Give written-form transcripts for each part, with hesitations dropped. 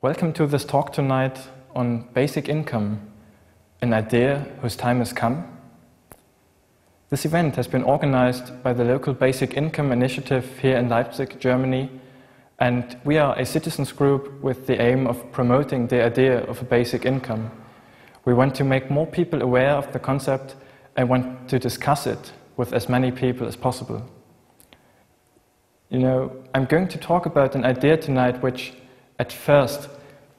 Welcome to this talk tonight on basic income, an idea whose time has come. This event has been organized by the local Basic Income Initiative here in Leipzig, Germany, and we are a citizens group with the aim of promoting the idea of a basic income. We want to make more people aware of the concept and want to discuss it with as many people as possible. You know, I'm going to talk about an idea tonight which at first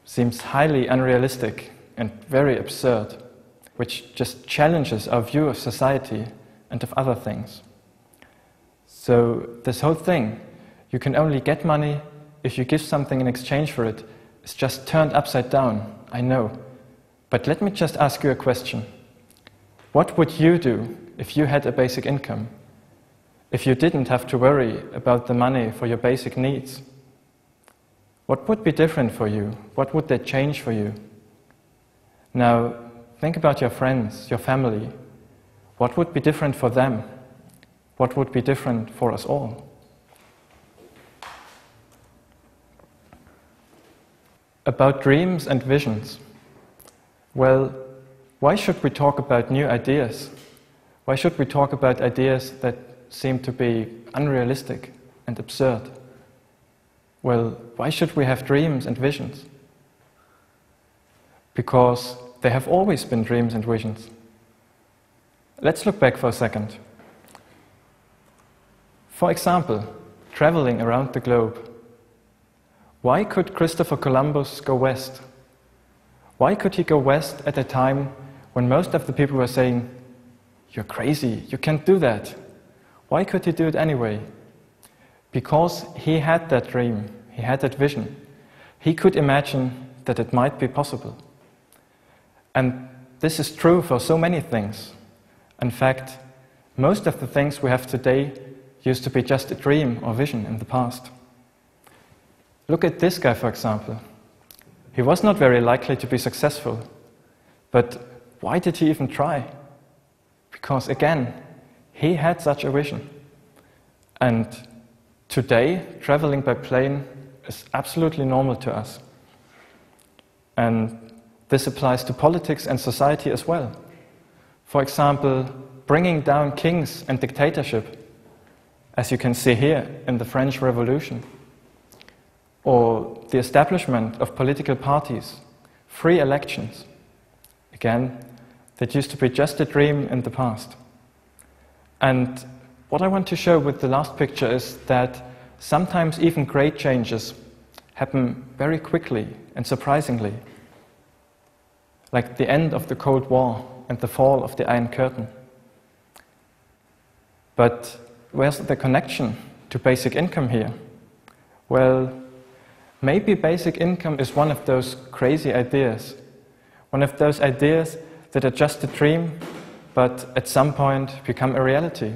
seems highly unrealistic and very absurd, which just challenges our view of society and of other things. So this whole thing, you can only get money if you give something in exchange for it, is just turned upside down, I know. But let me just ask you a question. What would you do if you had a basic income? If you didn't have to worry about the money for your basic needs? What would be different for you? What would that change for you? Now, think about your friends, your family. What would be different for them? What would be different for us all? About dreams and visions. Well, why should we talk about new ideas? Why should we talk about ideas that seem to be unrealistic and absurd? Well, why should we have dreams and visions? Because there have always been dreams and visions. Let's look back for a second. For example, traveling around the globe. Why could Christopher Columbus go west? Why could he go west at a time when most of the people were saying, "You're crazy, you can't do that"? Why could he do it anyway? Because he had that dream, he had that vision. He could imagine that it might be possible. And this is true for so many things. In fact, most of the things we have today used to be just a dream or vision in the past. Look at this guy, for example. He was not very likely to be successful. But why did he even try? Because again, he had such a vision. And today, traveling by plane is absolutely normal to us. And this applies to politics and society as well. For example, bringing down kings and dictatorship, as you can see here in the French Revolution. Or the establishment of political parties, free elections. Again, that used to be just a dream in the past. And what I want to show with the last picture is that sometimes even great changes happen very quickly and surprisingly. Like the end of the Cold War and the fall of the Iron Curtain. But where's the connection to basic income here? Well, maybe basic income is one of those crazy ideas. One of those ideas that are just a dream, but at some point become a reality.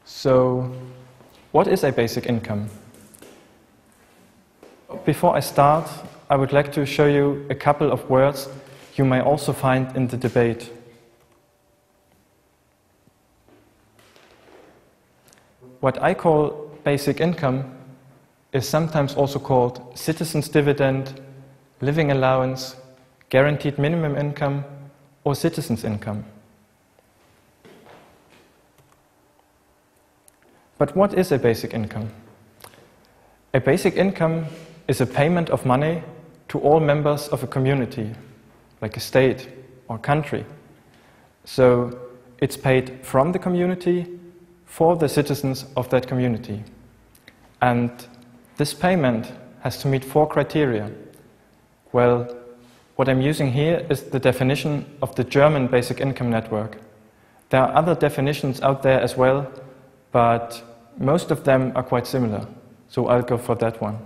So, what is a basic income? Before I start, I would like to show you a couple of words you may also find in the debate. What I call basic income is sometimes also called citizens' dividend, living allowance, guaranteed minimum income, or citizens' income. But what is a basic income? A basic income is a payment of money to all members of a community, like a state or country. So it's paid from the community for the citizens of that community. And this payment has to meet 4 criteria. Well, what I'm using here is the definition of the German basic income network. There are other definitions out there as well, but most of them are quite similar, so I'll go for that one.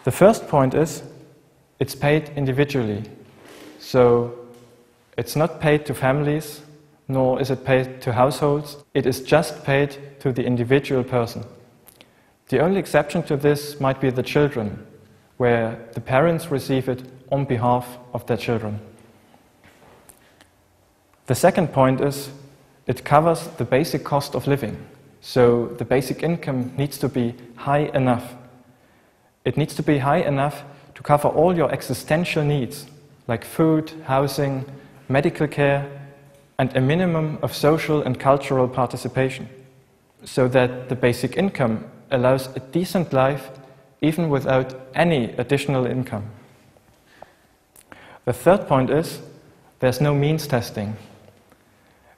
The first point is, it's paid individually. So it's not paid to families, nor is it paid to households. It is just paid to the individual person. The only exception to this might be the children, where the parents receive it on behalf of their children. The second point is, it covers the basic cost of living. So the basic income needs to be high enough. It needs to be high enough to cover all your existential needs, like food, housing, medical care, and a minimum of social and cultural participation, so that the basic income allows a decent life even without any additional income. The third point is there's no means testing.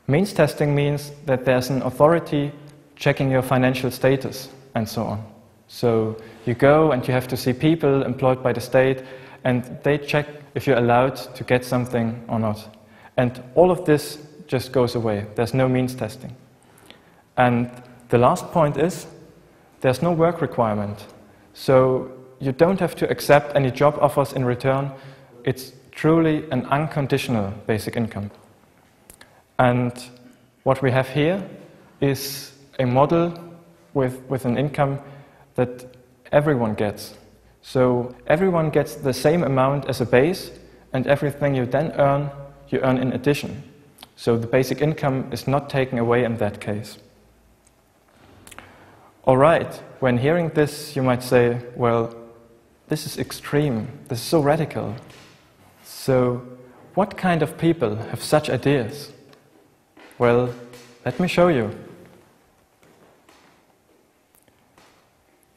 Means testing means that there's an authority checking your financial status and so on. So you go and you have to see people employed by the state, and they check if you're allowed to get something or not. And all of this just goes away. There's no means testing. And the last point is there's no work requirement. So you don't have to accept any job offers in return. It's truly an unconditional basic income. And what we have here is a model with an income that everyone gets. So everyone gets the same amount as a base, and everything you then earn, you earn in addition. So the basic income is not taken away in that case. All right, when hearing this, you might say, well, this is extreme, this is so radical. So what kind of people have such ideas? Well, let me show you.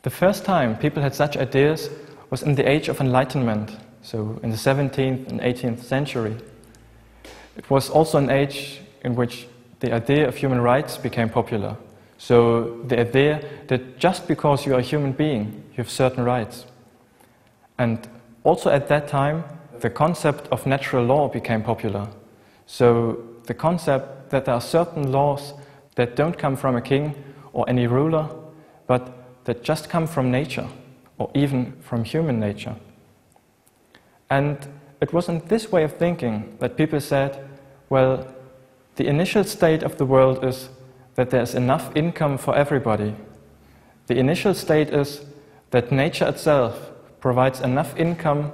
The first time people had such ideas was in the Age of Enlightenment, so in the 17th and 18th century. It was also an age in which the idea of human rights became popular. So the idea that just because you are a human being, you have certain rights. And also at that time, the concept of natural law became popular. So the concept that there are certain laws that don't come from a king or any ruler, but that just come from nature, or even from human nature. And it was in this way of thinking that people said, well, the initial state of the world is that there's enough income for everybody. The initial state is that nature itself provides enough income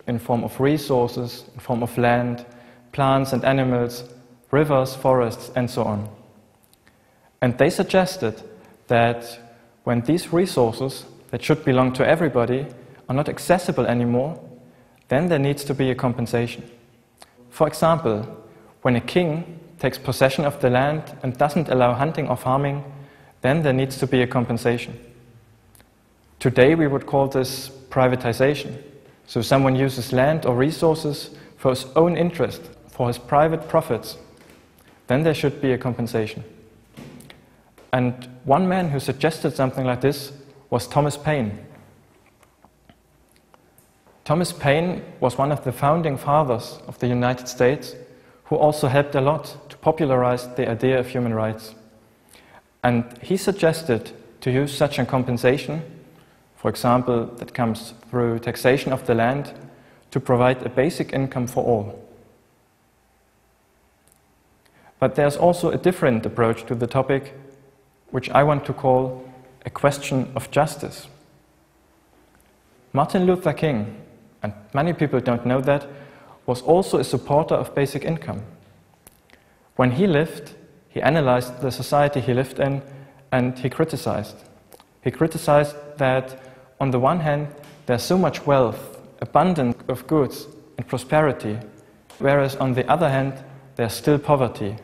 in form of resources, in form of land, plants and animals, rivers, forests, and so on. And they suggested that when these resources that should belong to everybody are not accessible anymore, then there needs to be a compensation. For example, when a king takes possession of the land and doesn't allow hunting or farming, then there needs to be a compensation. Today we would call this privatization. So someone uses land or resources for his own interest, for his private profits, then there should be a compensation. And one man who suggested something like this was Thomas Paine. Thomas Paine was one of the founding fathers of the United States, who also helped a lot to popularize the idea of human rights. And he suggested to use such a compensation, for example, that comes through taxation of the land, to provide a basic income for all. But there's also a different approach to the topic, which I want to call a question of justice. Martin Luther King, and many people don't know that, was also a supporter of basic income. When he lived, he analyzed the society he lived in, and he criticized. He criticized that, on the one hand, there's so much wealth, abundance of goods and prosperity, whereas on the other hand, there's still poverty.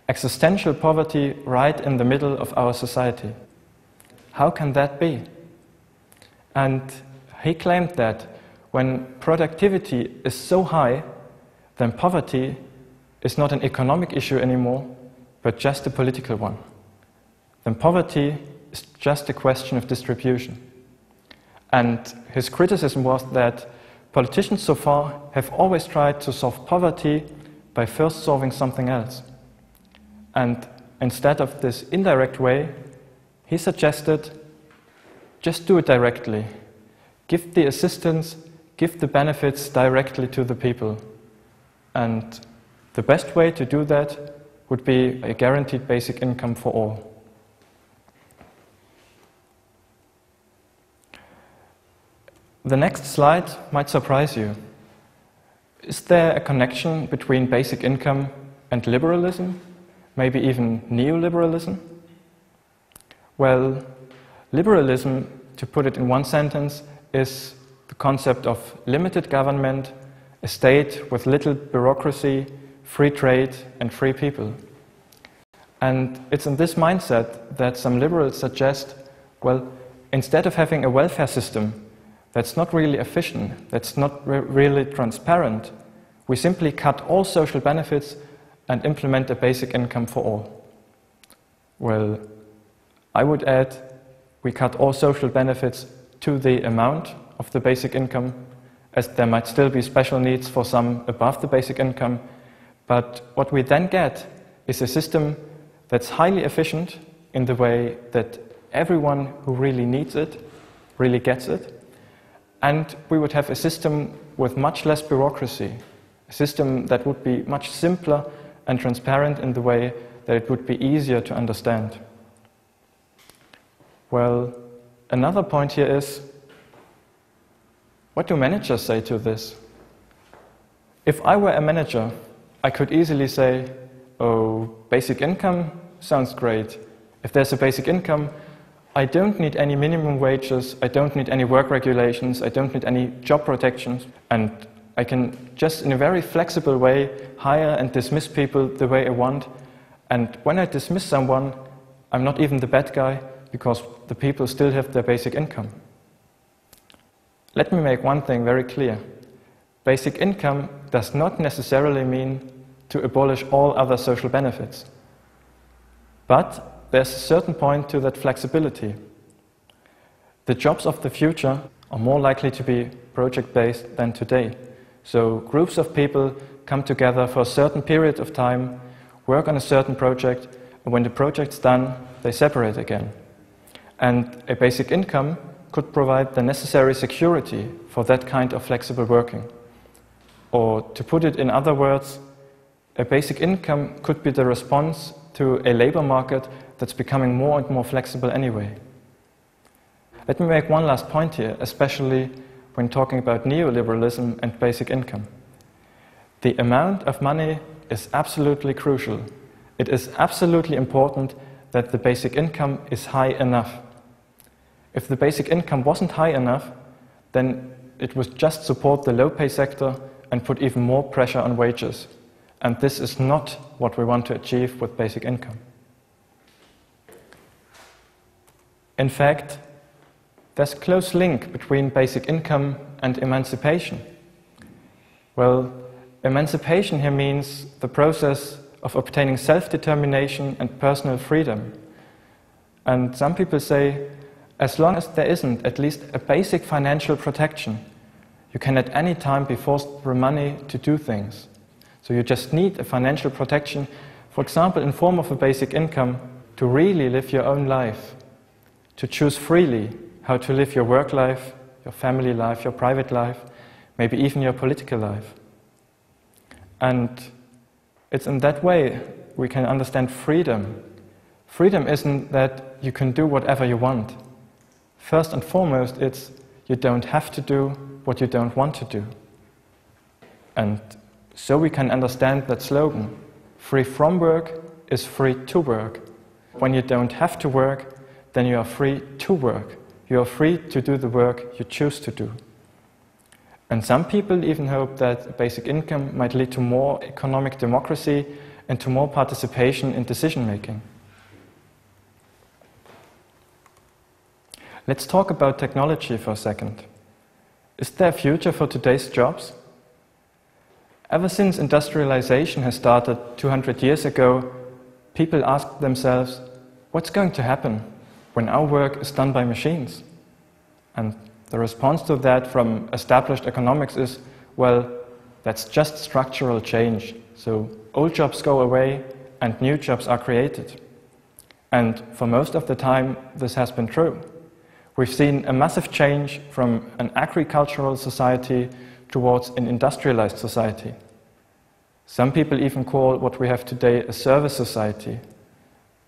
Existential poverty right in the middle of our society. How can that be? And he claimed that when productivity is so high, then poverty is not an economic issue anymore, but just a political one. Then poverty is just a question of distribution. And his criticism was that politicians so far have always tried to solve poverty by first solving something else. And instead of this indirect way, he suggested, just do it directly. Give the assistance, give the benefits directly to the people. And the best way to do that would be a guaranteed basic income for all. The next slide might surprise you. Is there a connection between basic income and liberalism? Maybe even neoliberalism? Well, liberalism, to put it in one sentence, is the concept of limited government, a state with little bureaucracy, free trade, and free people. And it's in this mindset that some liberals suggest, well, instead of having a welfare system that's not really efficient, that's not really transparent, we simply cut all social benefits and implement a basic income for all. Well, I would add, we cut all social benefits to the amount of the basic income, as there might still be special needs for some above the basic income. But what we then get is a system that's highly efficient in the way that everyone who really needs it really gets it. And we would have a system with much less bureaucracy, a system that would be much simpler and transparent in the way that it would be easier to understand. Well, another point here is, what do managers say to this? If I were a manager, I could easily say, oh, basic income sounds great. If there's a basic income, I don't need any minimum wages, I don't need any work regulations, I don't need any job protections, and I can just in a very flexible way hire and dismiss people the way I want. And when I dismiss someone, I'm not even the bad guy, because the people still have their basic income. Let me make one thing very clear. Basic income does not necessarily mean to abolish all other social benefits. But there's a certain point to that flexibility. The jobs of the future are more likely to be project-based than today. So groups of people come together for a certain period of time, work on a certain project, and when the project's done, they separate again. And a basic income could provide the necessary security for that kind of flexible working. Or to put it in other words, a basic income could be the response to a labor market that's becoming more and more flexible anyway. Let me make one last point here, especially when talking about neoliberalism and basic income. The amount of money is absolutely crucial. It is absolutely important that the basic income is high enough. If the basic income wasn't high enough, then it would just support the low-pay sector and put even more pressure on wages. And this is not what we want to achieve with basic income. In fact, there's a close link between basic income and emancipation. Well, emancipation here means the process of obtaining self-determination and personal freedom. And some people say, as long as there isn't at least a basic financial protection, you can at any time be forced for money to do things. So you just need a financial protection, for example, in form of a basic income, to really live your own life, to choose freely how to live your work life, your family life, your private life, maybe even your political life. And it's in that way we can understand freedom. Freedom isn't that you can do whatever you want. First and foremost, it's you don't have to do what you don't want to do. And so we can understand that slogan, free from work is free to work. When you don't have to work, then you are free to work. You are free to do the work you choose to do. And some people even hope that basic income might lead to more economic democracy and to more participation in decision-making. Let's talk about technology for a second. Is there a future for today's jobs? Ever since industrialization has started 200 years ago, people ask themselves, what's going to happen when our work is done by machines? And the response to that from established economics is, well, that's just structural change. So old jobs go away and new jobs are created. And for most of the time, this has been true. We've seen a massive change from an agricultural society towards an industrialized society. Some people even call what we have today a service society,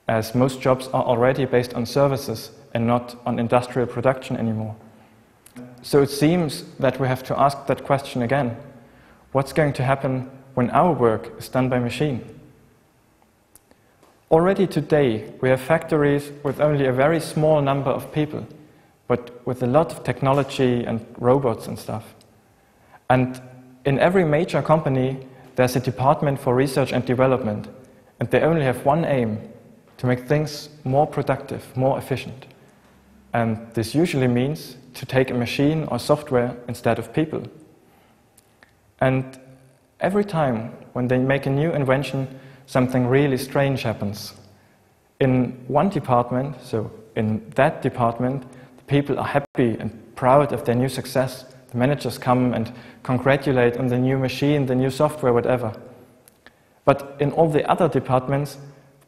as most jobs are already based on services and not on industrial production anymore. So it seems that we have to ask that question again. What's going to happen when our work is done by machine? Already today, we have factories with only a very small number of people, but with a lot of technology and robots and stuff. And in every major company, there's a department for research and development, and they only have one aim: to make things more productive, more efficient. And this usually means to take a machine or software instead of people. And every time when they make a new invention, something really strange happens. In one department, so in that department, the people are happy and proud of their new success. The managers come and congratulate on the new machine, the new software, whatever. But in all the other departments,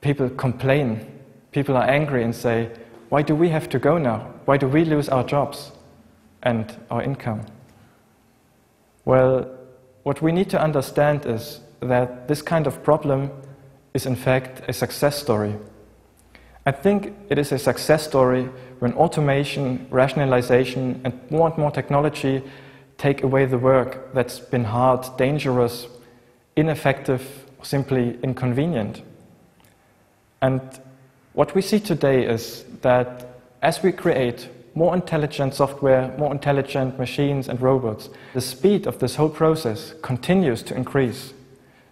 people complain. People are angry and say, why do we have to go now? Why do we lose our jobs and our income? Well, what we need to understand is that this kind of problem is in fact a success story. I think it is a success story when automation, rationalization, and more technology take away the work that's been hard, dangerous, ineffective, or simply inconvenient. And what we see today is that as we create more intelligent software, more intelligent machines and robots, the speed of this whole process continues to increase,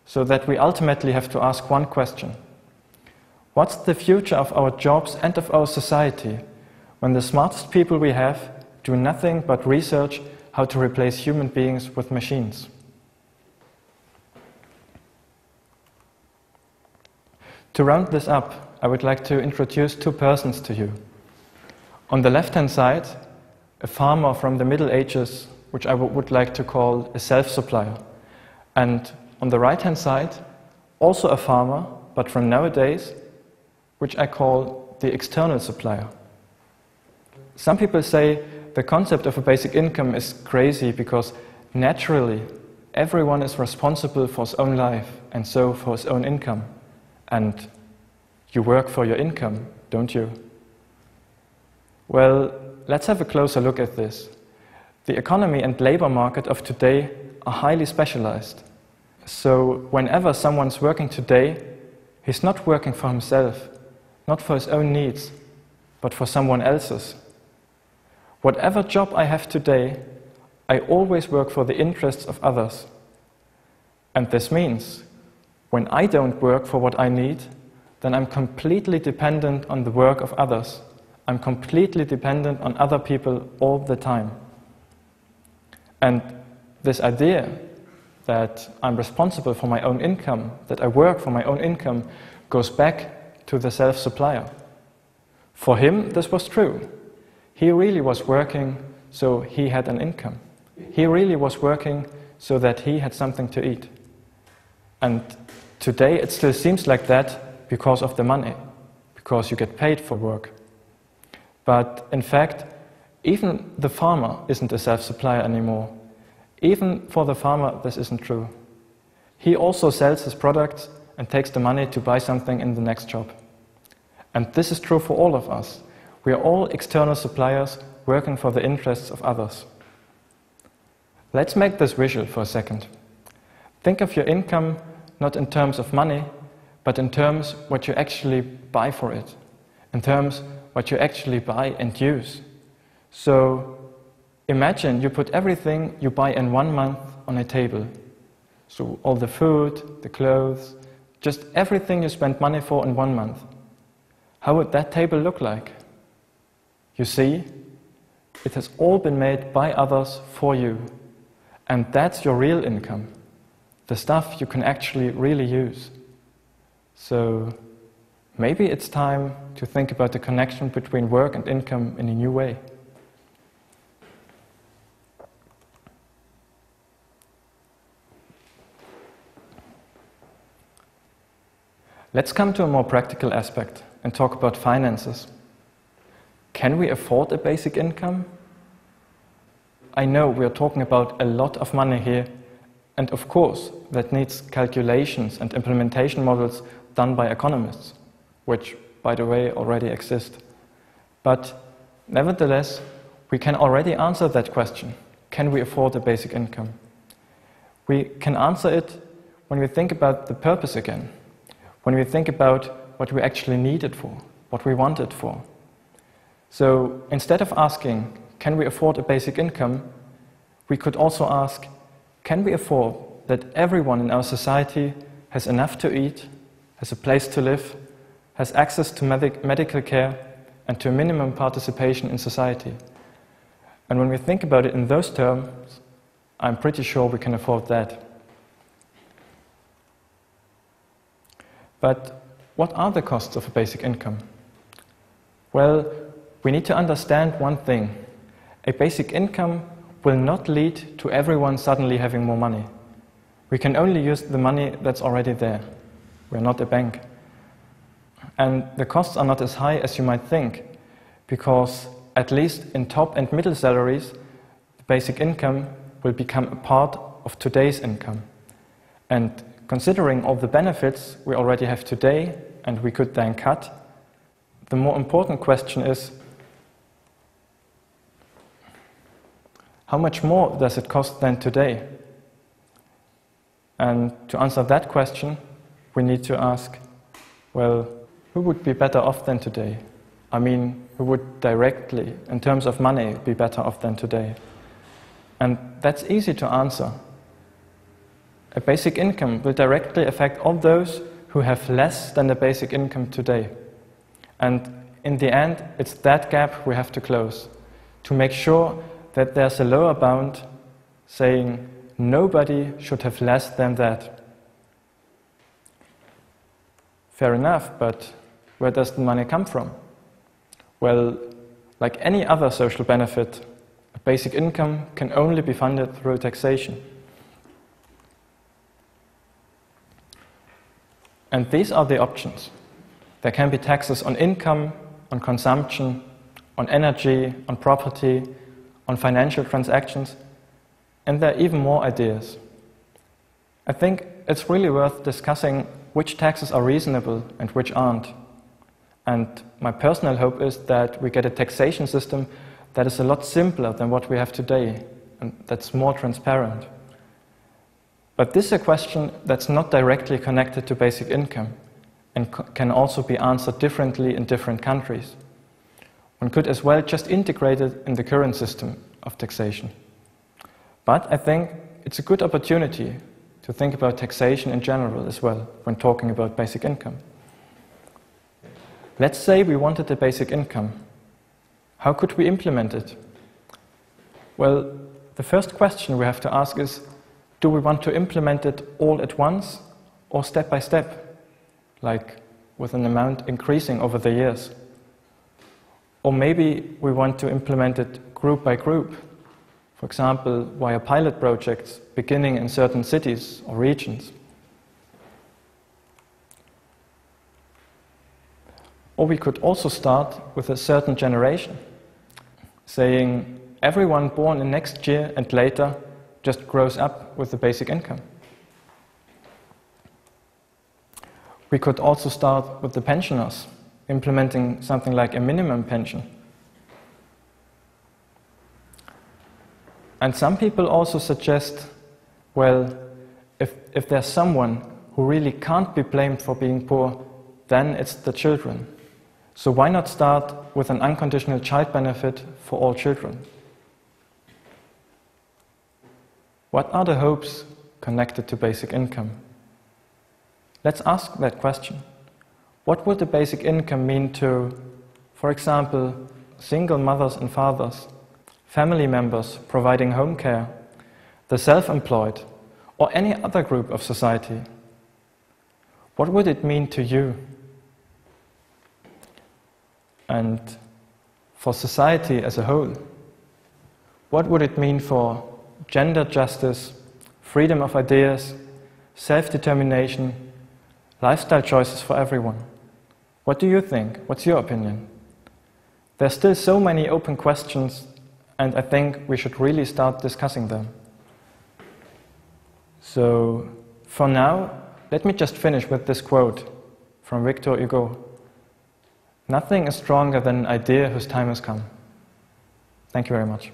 so that we ultimately have to ask one question: what's the future of our jobs and of our society when the smartest people we have do nothing but research how to replace human beings with machines? To round this up, I would like to introduce two persons to you. On the left-hand side, a farmer from the Middle Ages, which I would like to call a self-supplier. And on the right-hand side, also a farmer, but from nowadays, which I call the external supplier. Some people say the concept of a basic income is crazy because naturally everyone is responsible for his own life and so for his own income. And you work for your income, don't you? Well, let's have a closer look at this. The economy and labor market of today are highly specialized. So whenever someone's working today, he's not working for himself, not for his own needs, but for someone else's. Whatever job I have today, I always work for the interests of others. And this means, when I don't work for what I need, then I'm completely dependent on the work of others. I'm completely dependent on other people all the time. And this idea that I'm responsible for my own income, that I work for my own income, goes back to the self-supplier. For him, this was true. He really was working so he had an income. He really was working so that he had something to eat. And today it still seems like that because of the money, because you get paid for work. But in fact, even the farmer isn't a self-supplier anymore. Even for the farmer, this isn't true. He also sells his products and takes the money to buy something in the next job. And this is true for all of us. We are all external suppliers working for the interests of others. Let's make this visual for a second. Think of your income not in terms of money, but in terms what you actually buy for it, in terms what you actually buy and use. So imagine you put everything you buy in 1 month on a table. So all the food, the clothes, just everything you spend money for in 1 month. How would that table look like? You see, it has all been made by others for you. And that's your real income, the stuff you can actually really use. So maybe it's time to think about the connection between work and income in a new way. Let's come to a more practical aspect and talk about finances. Can we afford a basic income? I know we are talking about a lot of money here, and of course that needs calculations and implementation models done by economists, which, by the way, already exist. But nevertheless, we can already answer that question. Can we afford a basic income? We can answer it when we think about the purpose again, when we think about what we actually need it for, what we want it for. So instead of asking, can we afford a basic income, we could also ask, can we afford that everyone in our society has enough to eat, has a place to live, has access to medical care, and to a minimum participation in society? And when we think about it in those terms, I'm pretty sure we can afford that. But what are the costs of a basic income? Well, we need to understand one thing. A basic income will not lead to everyone suddenly having more money. We can only use the money that's already there. We're not a bank. And the costs are not as high as you might think, because at least in top and middle salaries, the basic income will become a part of today's income. And considering all the benefits we already have today and we could then cut, the more important question is, how much more does it cost than today? And to answer that question, we need to ask, well, who would be better off than today? I mean, who would directly, in terms of money, be better off than today? And that's easy to answer. A basic income will directly affect all those who have less than the basic income today. And in the end, it's that gap we have to close, to make sure that there's a lower bound saying nobody should have less than that. Fair enough, but where does the money come from? Well, like any other social benefit, a basic income can only be funded through taxation. And these are the options. There can be taxes on income, on consumption, on energy, on property, on financial transactions, and there are even more ideas. I think it's really worth discussing which taxes are reasonable and which aren't. And my personal hope is that we get a taxation system that is a lot simpler than what we have today, and that's more transparent. But this is a question that's not directly connected to basic income and can also be answered differently in different countries. One could as well just integrate it in the current system of taxation. But I think it's a good opportunity to think about taxation in general as well when talking about basic income. Let's say we wanted a basic income. How could we implement it? Well, the first question we have to ask is, do we want to implement it all at once or step by step, like with an amount increasing over the years? Or maybe we want to implement it group by group, for example, via pilot projects beginning in certain cities or regions. Or we could also start with a certain generation, saying everyone born in next year and later just grows up with the basic income. We could also start with the pensioners, implementing something like a minimum pension. And some people also suggest, well, if there's someone who really can't be blamed for being poor, then it's the children. So why not start with an unconditional child benefit for all children? What are the hopes connected to basic income? Let's ask that question. What would the basic income mean to, for example, single mothers and fathers, family members providing home care, the self-employed, or any other group of society? What would it mean to you? And for society as a whole, what would it mean for gender justice, freedom of ideas, self-determination, lifestyle choices for everyone? What do you think? What's your opinion? There's still so many open questions, and I think we should really start discussing them. So, for now, let me just finish with this quote from Victor Hugo. Nothing is stronger than an idea whose time has come. Thank you very much.